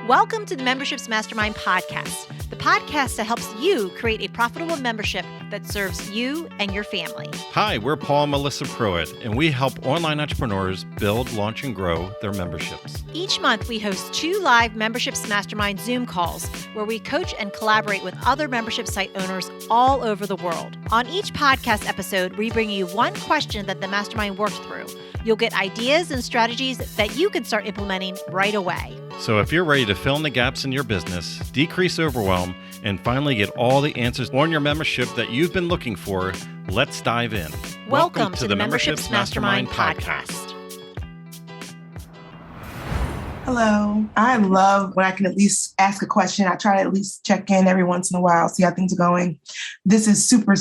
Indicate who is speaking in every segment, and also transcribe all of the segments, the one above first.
Speaker 1: Welcome to the Memberships Mastermind podcast, the podcast that helps you create a profitable membership that serves you and your family.
Speaker 2: Hi, we're Paul and Melissa Pruitt, and we help online entrepreneurs build, launch, and grow their memberships.
Speaker 1: Each month, we host 2 live Memberships Mastermind Zoom calls where we coach and collaborate with other membership site owners all over the world. On each podcast episode, we bring you one question that the mastermind worked through. You'll get ideas and strategies that you can start implementing right away.
Speaker 2: So if you're ready to fill in the gaps in your business, decrease overwhelm, and finally get all the answers on your membership that you've been looking for, let's dive in.
Speaker 1: Welcome to the Memberships Mastermind podcast.
Speaker 3: Hello. I love when I can at least ask a question. I try to at least check in every once in a while, see how things are going. This is super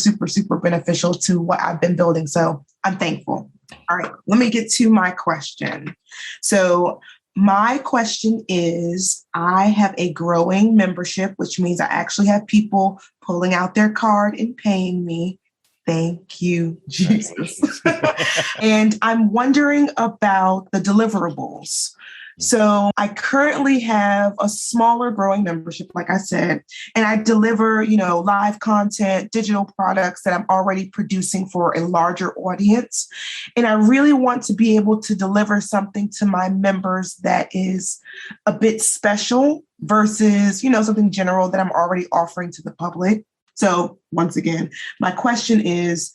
Speaker 3: beneficial to what I've been building. So I'm thankful. All right, let me get to my question. So my question is, I have a growing membership, which means I actually have people pulling out their card and paying me. Thank you, Jesus. And I'm wondering about the deliverables. So I currently have a smaller growing membership, like I said, and I deliver, live content, digital products that I'm already producing for a larger audience. And I really want to be able to deliver something to my members that is a bit special versus, something general that I'm already offering to the public. So once again, my question is,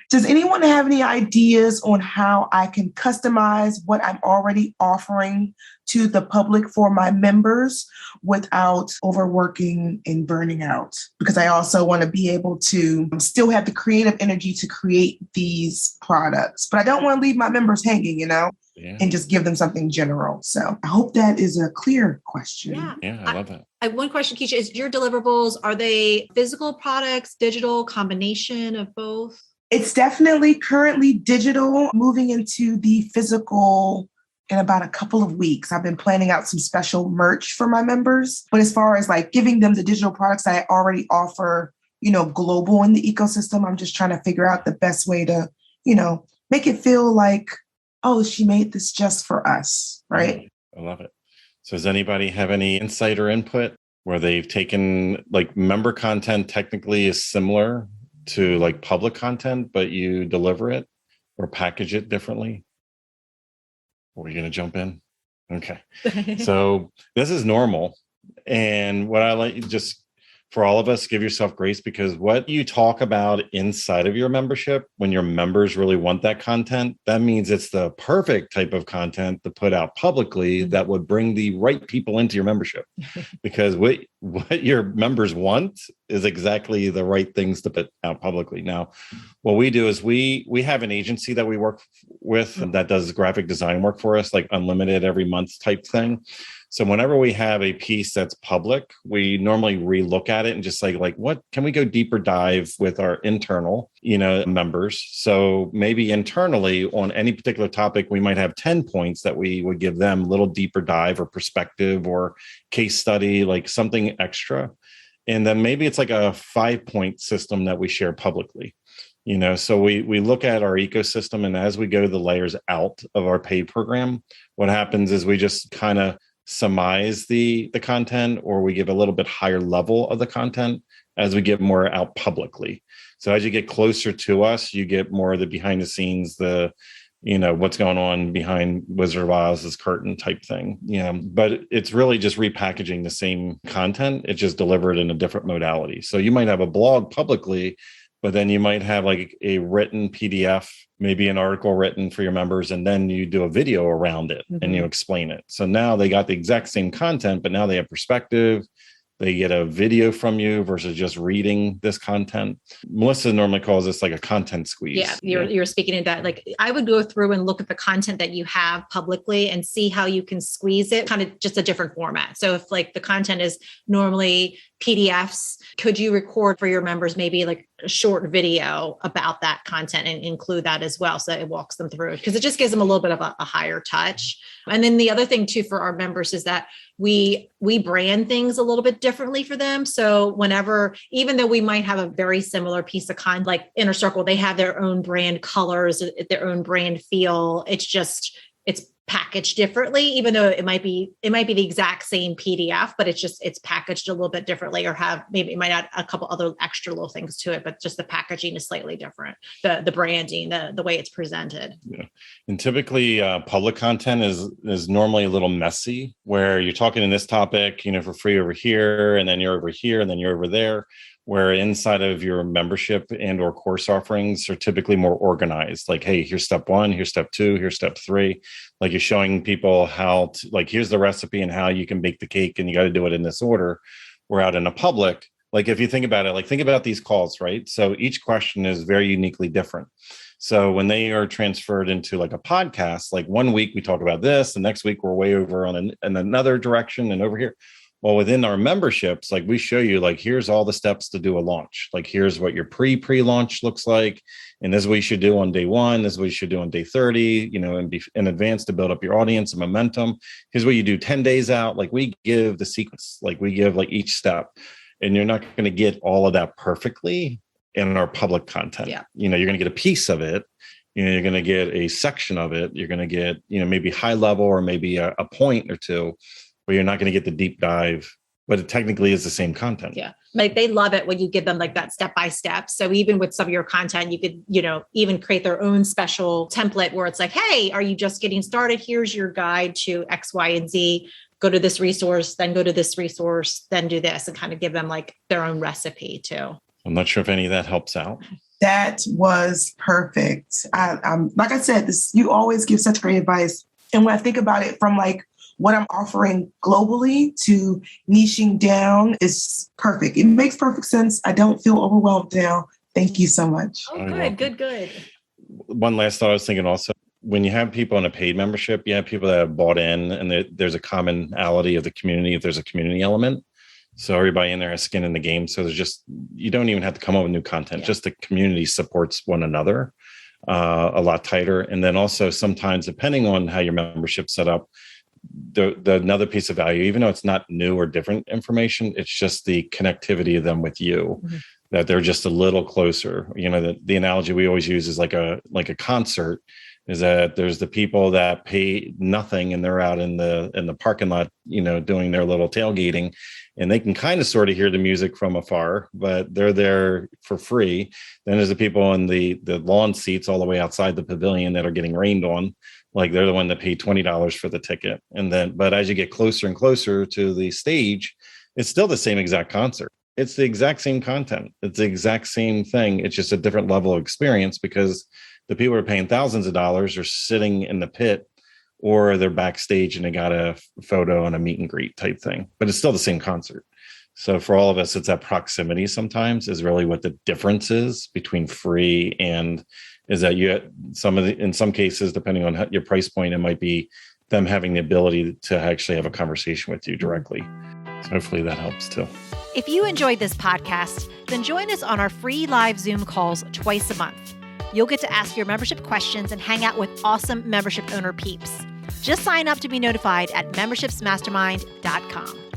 Speaker 3: does anyone have any ideas on how I can customize what I'm already offering to the public for my members without overworking and burning out? Because I also want to be able to still have the creative energy to create these products, but I don't want to leave my members hanging, and just give them something general. So I hope that is a clear question.
Speaker 2: Yeah, I love that.
Speaker 4: I have one question, Keisha. Is your deliverables, are they physical products, digital, combination of both?
Speaker 3: It's definitely currently digital, moving into the physical in about a couple of weeks. I've been planning out some special merch for my members. But as far as giving them the digital products that I already offer, global in the ecosystem, I'm just trying to figure out the best way to, make it feel like, oh, she made this just for us, right?
Speaker 2: I love it. So does anybody have any insight or input where they've taken member content technically is similar to public content, but you deliver it or package it differently? Or are you going to jump in? Okay. So this is normal. And what I like, just for all of us, give yourself grace, because what you talk about inside of your membership, when your members really want that content, that means it's the perfect type of content to put out publicly that would bring the right people into your membership. Because what your members want is exactly the right things to put out publicly. Now, what we do is we have an agency that we work with that does graphic design work for us, like unlimited every month type thing. So whenever we have a piece that's public, we normally relook at it and just what can we go deeper dive with our internal, members? So maybe internally on any particular topic, we might have 10 points that we would give them a little deeper dive or perspective or case study, something extra. And then maybe it's a 5-point system that we share publicly. So we look at our ecosystem, and as we go the layers out of our paid program, what happens is we just kind of surmise the content, or we give a little bit higher level of the content as we get more out publicly. So as you get closer to us, you get more of the behind the scenes, the what's going on behind Wizard of Oz's curtain type thing. But it's really just repackaging the same content. It's just delivered in a different modality. So you might have a blog publicly, but then you might have a written PDF, maybe an article written for your members, and then you do a video around it and you explain it. So now they got the exact same content, but now they have perspective. They get a video from you versus just reading this content. Melissa normally calls this a content squeeze.
Speaker 4: Yeah, you're speaking to that. I would go through and look at the content that you have publicly and see how you can squeeze it, kind of just a different format. So if the content is normally PDFs, could you record for your members maybe a short video about that content and include that as well, so that it walks them through it? Because it just gives them a little bit of a higher touch. And then the other thing too for our members is that we brand things a little bit differently for them. So whenever, even though we might have a very similar piece of content, like Inner Circle, they have their own brand colors, their own brand feel. It's packaged differently, even though it might be the exact same PDF, but it's packaged a little bit differently, or maybe it might add a couple other extra little things to it, but just the packaging is slightly different. The branding, the way it's presented.
Speaker 2: Yeah. And typically public content is normally a little messy, where you're talking in this topic, for free over here, and then you're over here, and then you're over there. Where inside of your membership and or course offerings are typically more organized. Like, hey, here's step 1, here's step 2, here's step 3. Like, you're showing people how to, like, here's the recipe and how you can bake the cake, and you got to do it in this order. We're out in a public. Like, if you think about it, like, think about these calls, right? So each question is very uniquely different. So when they are transferred into like a podcast, like one week we talk about this, the next week we're way over on in another direction and over here. Well, within our memberships, like we show you, like, here's all the steps to do a launch. Like, here's what your pre-launch looks like. And this is what you should do on day 1. This is what you should do on day 30, and be in advance to build up your audience and momentum. Here's what you do 10 days out. Like, we give the sequence, like we give like each step, and you're not going to get all of that perfectly in our public content.
Speaker 4: Yeah.
Speaker 2: You're going to get a piece of it. You're going to get a section of it. You're going to get, maybe high level or maybe a point or two. But you're not going to get the deep dive, but it technically is the same content.
Speaker 4: Yeah. Like, they love it when you give them like that step-by-step. So even with some of your content, you could, even create their own special template where it's like, hey, are you just getting started? Here's your guide to X, Y, and Z. Go to this resource, then go to this resource, then do this, and kind of give them like their own recipe too.
Speaker 2: I'm not sure if any of that helps out.
Speaker 3: That was perfect. I'm like I said, you always give such great advice. And when I think about it from like what I'm offering globally to niching down, is perfect. It makes perfect sense. I don't feel overwhelmed now. Thank you so much.
Speaker 4: Oh, good.
Speaker 2: One last thought I was thinking also, when you have people in a paid membership, you have people that have bought in, and there's a commonality of the community if there's a community element. So everybody in there has skin in the game. So you don't even have to come up with new content. Yeah. Just the community supports one another a lot tighter. And then also sometimes, depending on how your membership's set up, the another piece of value, even though it's not new or different information, it's just the connectivity of them with you, that they're just a little closer. The analogy we always use is like a concert, is that there's the people that pay nothing and they're out in the parking lot, doing their little tailgating, and they can kind of sort of hear the music from afar, but they're there for free. Then there's the people in the lawn seats all the way outside the pavilion that are getting rained on. Like, they're the one that paid $20 for the ticket. But as you get closer and closer to the stage, it's still the same exact concert. It's the exact same content. It's the exact same thing. It's just a different level of experience, because the people who are paying thousands of dollars are sitting in the pit, or they're backstage and they got a photo and a meet and greet type thing, but it's still the same concert. So for all of us, it's that proximity sometimes is really what the difference is between free and is that in some cases, depending on your price point, it might be them having the ability to actually have a conversation with you directly. So hopefully that helps too.
Speaker 1: If you enjoyed this podcast, then join us on our free live Zoom calls twice a month. You'll get to ask your membership questions and hang out with awesome membership owner peeps. Just sign up to be notified at membershipsmastermind.com.